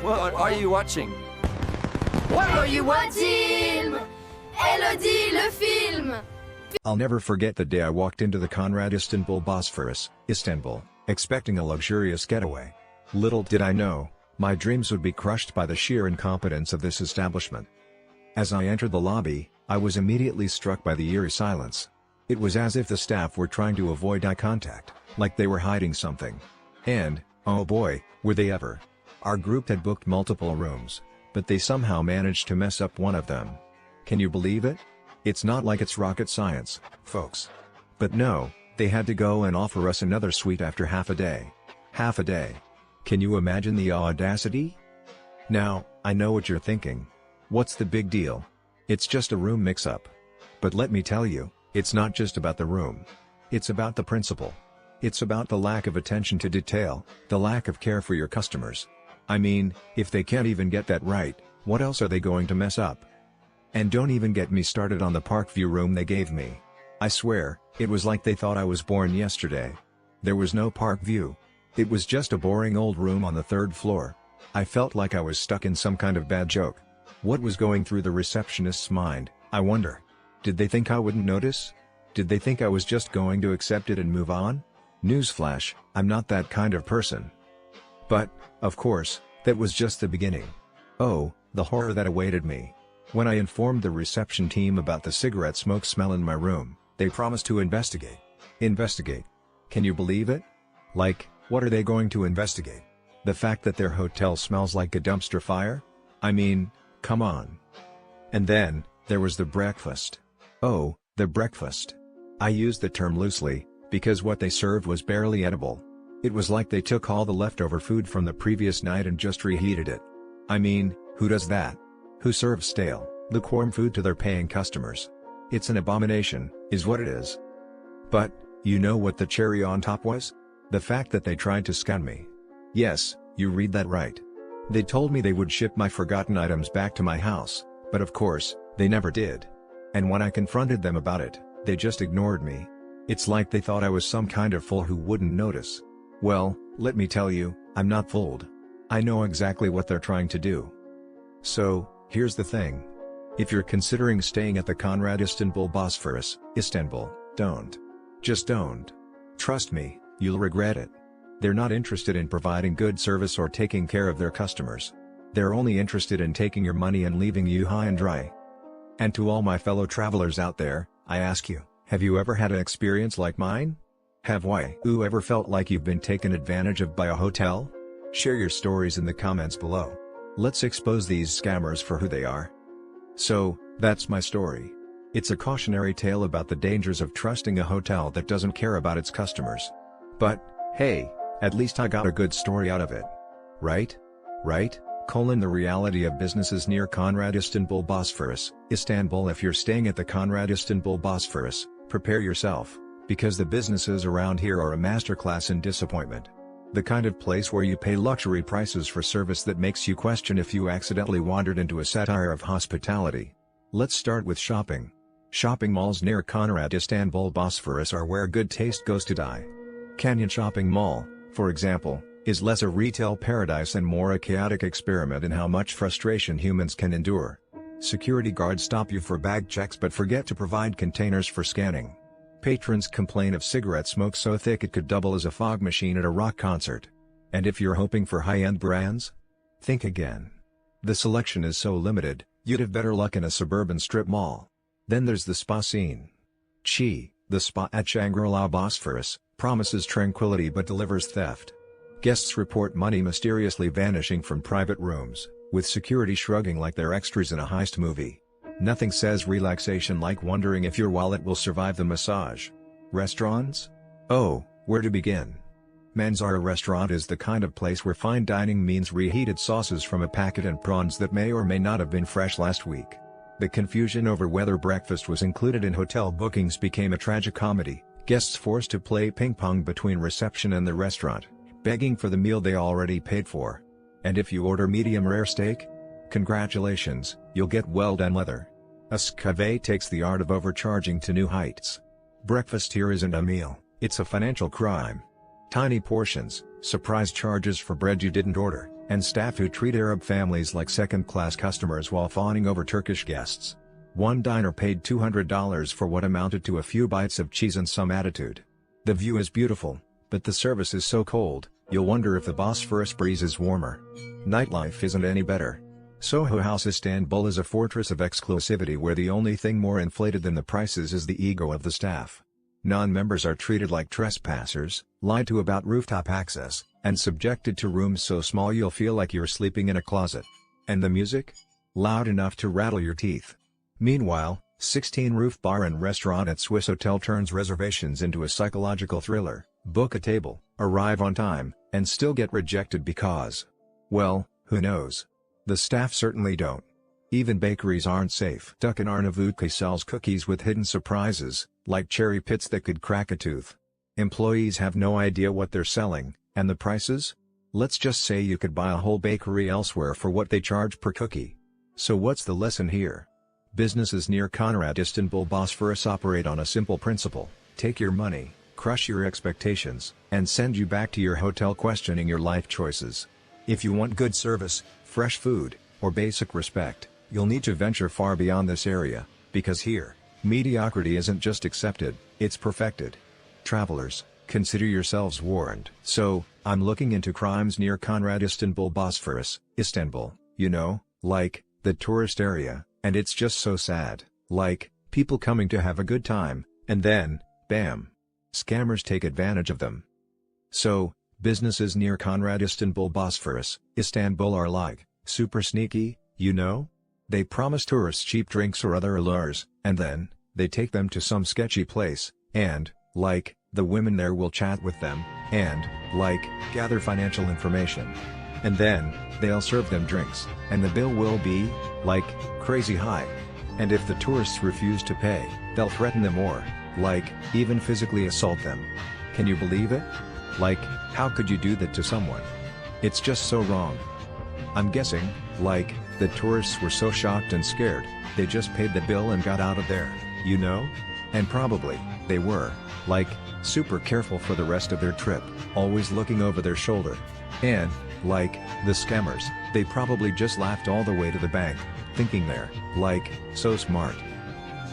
What are you watching? What are you watching? Elodie, le film! I'll never forget the day I walked into the Conrad Istanbul Bosphorus, Istanbul, expecting a luxurious getaway. Little did I know, my dreams would be crushed by the sheer incompetence of this establishment. As I entered the lobby, I was immediately struck by the eerie silence. It was as if the staff were trying to avoid eye contact, like they were hiding something. And, oh boy, were they ever. Our group had booked multiple rooms, but they somehow managed to mess up one of them. Can you believe it? It's not like it's rocket science, folks. But no, they had to go and offer us another suite after half a day. Half a day. Can you imagine the audacity? Now, I know what you're thinking. What's the big deal? It's just a room mix-up. But let me tell you, it's not just about the room. It's about the principle. It's about the lack of attention to detail, the lack of care for your customers. I mean, if they can't even get that right, what else are they going to mess up? And don't even get me started on the park view room they gave me. I swear, it was like they thought I was born yesterday. There was no park view. It was just a boring old room on the 3rd floor. I felt like I was stuck in some kind of bad joke. What was going through the receptionist's mind, I wonder? Did they think I wouldn't notice? Did they think I was just going to accept it and move on? Newsflash, I'm not that kind of person. But, of course, that was just the beginning. Oh, the horror that awaited me. When I informed the reception team about the cigarette smoke smell in my room, they promised to investigate. Investigate? Can you believe it? Like, what are they going to investigate? The fact that their hotel smells like a dumpster fire? I mean, come on. And then, there was the breakfast. Oh, the breakfast. I use the term loosely, because what they served was barely edible. It was like they took all the leftover food from the previous night and just reheated it. I mean, who does that? Who serves stale, lukewarm food to their paying customers? It's an abomination, is what it is. But, you know what the cherry on top was? The fact that they tried to scam me. Yes, you read that right. They told me they would ship my forgotten items back to my house, but of course, they never did. And when I confronted them about it, they just ignored me. It's like they thought I was some kind of fool who wouldn't notice. Well, let me tell you, I'm not fooled. I know exactly what they're trying to do. So, here's the thing. If you're considering staying at the Conrad Istanbul Bosphorus, Istanbul, don't. Just don't. Trust me, you'll regret it. They're not interested in providing good service or taking care of their customers. They're only interested in taking your money and leaving you high and dry. And to all my fellow travelers out there, I ask you, have you ever had an experience like mine? Have you ever felt like you've been taken advantage of by a hotel? Share your stories in the comments below. Let's expose these scammers for who they are. So, that's my story. It's a cautionary tale about the dangers of trusting a hotel that doesn't care about its customers. But, hey, at least I got a good story out of it. Right? Right? The reality of businesses near Conrad Istanbul Bosphorus, Istanbul. If you're staying at the Conrad Istanbul Bosphorus, prepare yourself, because the businesses around here are a masterclass in disappointment. The kind of place where you pay luxury prices for service that makes you question if you accidentally wandered into a satire of hospitality. Let's start with shopping. Shopping malls near Conrad Istanbul Bosphorus are where good taste goes to die. Canyon Shopping Mall, for example, is less a retail paradise and more a chaotic experiment in how much frustration humans can endure. Security guards stop you for bag checks but forget to provide containers for scanning. Patrons complain of cigarette smoke so thick it could double as a fog machine at a rock concert. And if you're hoping for high-end brands? Think again. The selection is so limited, you'd have better luck in a suburban strip mall. Then there's the spa scene. The spa at Shangri-La Bosphorus, promises tranquility but delivers theft. Guests report money mysteriously vanishing from private rooms, with security shrugging like they're extras in a heist movie. Nothing says relaxation like wondering if your wallet will survive the massage. Restaurants? Oh, where to begin? Manzara restaurant is the kind of place where fine dining means reheated sauces from a packet and prawns that may or may not have been fresh last week. The confusion over whether breakfast was included in hotel bookings became a tragicomedy, guests forced to play ping pong between reception and the restaurant, begging for the meal they already paid for. And if you order medium rare steak? Congratulations, you'll get well-done leather. A cave takes the art of overcharging to new heights. Breakfast here isn't a meal, it's a financial crime. Tiny portions, surprise charges for bread you didn't order, and staff who treat Arab families like second-class customers while fawning over Turkish guests. One diner paid $200 for what amounted to a few bites of cheese and some attitude. The view is beautiful, but the service is so cold, you'll wonder if the Bosphorus breeze is warmer. Nightlife isn't any better. Soho House Istanbul is a fortress of exclusivity where the only thing more inflated than the prices is the ego of the staff. Non-members are treated like trespassers, lied to about rooftop access, and subjected to rooms so small you'll feel like you're sleeping in a closet. And the music? Loud enough to rattle your teeth. Meanwhile, 16-roof bar and restaurant at Swiss Hotel turns reservations into a psychological thriller. Book a table, arrive on time, and still get rejected because, well, who knows? The staff certainly don't. Even bakeries aren't safe. Dukan Arnavutki sells cookies with hidden surprises, like cherry pits that could crack a tooth. Employees have no idea what they're selling, and the prices? Let's just say you could buy a whole bakery elsewhere for what they charge per cookie. So what's the lesson here? Businesses near Conrad Istanbul Bosphorus operate on a simple principle: take your money, crush your expectations, and send you back to your hotel questioning your life choices. If you want good service, fresh food, or basic respect, you'll need to venture far beyond this area, because here, mediocrity isn't just accepted, it's perfected. Travelers, consider yourselves warned. So, I'm looking into crimes near Conrad Istanbul Bosphorus, Istanbul, you know, like, the tourist area, and it's just so sad, like, people coming to have a good time, and then, bam! Scammers take advantage of them. So, businesses near Conrad Istanbul Bosphorus, Istanbul are like, super sneaky, you know? They promise tourists cheap drinks or other allures, and then, they take them to some sketchy place, and, like, the women there will chat with them, and, like, gather financial information. And then, they'll serve them drinks, and the bill will be, like, crazy high. And if the tourists refuse to pay, they'll threaten them or, like, even physically assault them. Can you believe it? Like, how could you do that to someone? It's just so wrong. I'm guessing, like, the tourists were so shocked and scared, they just paid the bill and got out of there, you know? And probably, they were, like, super careful for the rest of their trip, always looking over their shoulder. And, like, the scammers, they probably just laughed all the way to the bank, thinking they're, like, so smart.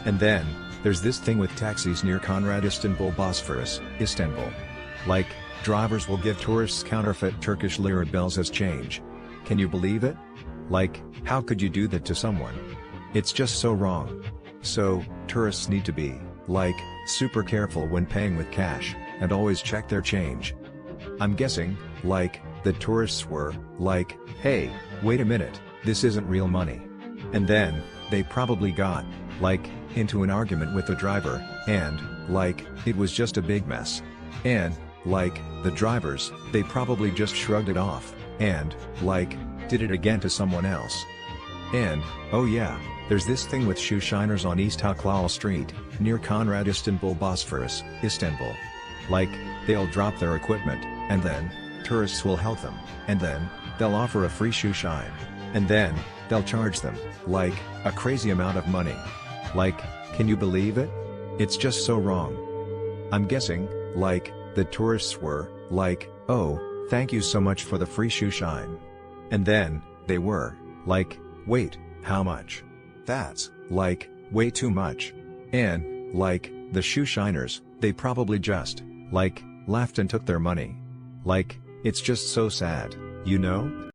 And then, there's this thing with taxis near Conrad Istanbul Bosphorus, Istanbul. Like, drivers will give tourists counterfeit Turkish lira bills as change. Can you believe it? Like, how could you do that to someone? It's just so wrong. So, tourists need to be, like, super careful when paying with cash, and always check their change. I'm guessing, like, the tourists were, like, hey, wait a minute, this isn't real money. And then, they probably got, like, into an argument with the driver, and, like, it was just a big mess. And, like, the drivers, they probably just shrugged it off, and, like, did it again to someone else. And, oh yeah, there's this thing with shoe shiners on East Istiklal Street, near Conrad Istanbul Bosphorus, Istanbul. Like, they'll drop their equipment, and then, tourists will help them, and then, they'll offer a free shoe shine. And then, they'll charge them, like, a crazy amount of money. Like, can you believe it? It's just so wrong. I'm guessing, like, the tourists were, like, oh, thank you so much for the free shoe shine. And then, they were, like, wait, how much? That's, like, way too much. And, like, the shoe shiners, they probably just, like, laughed and took their money. Like, it's just so sad, you know?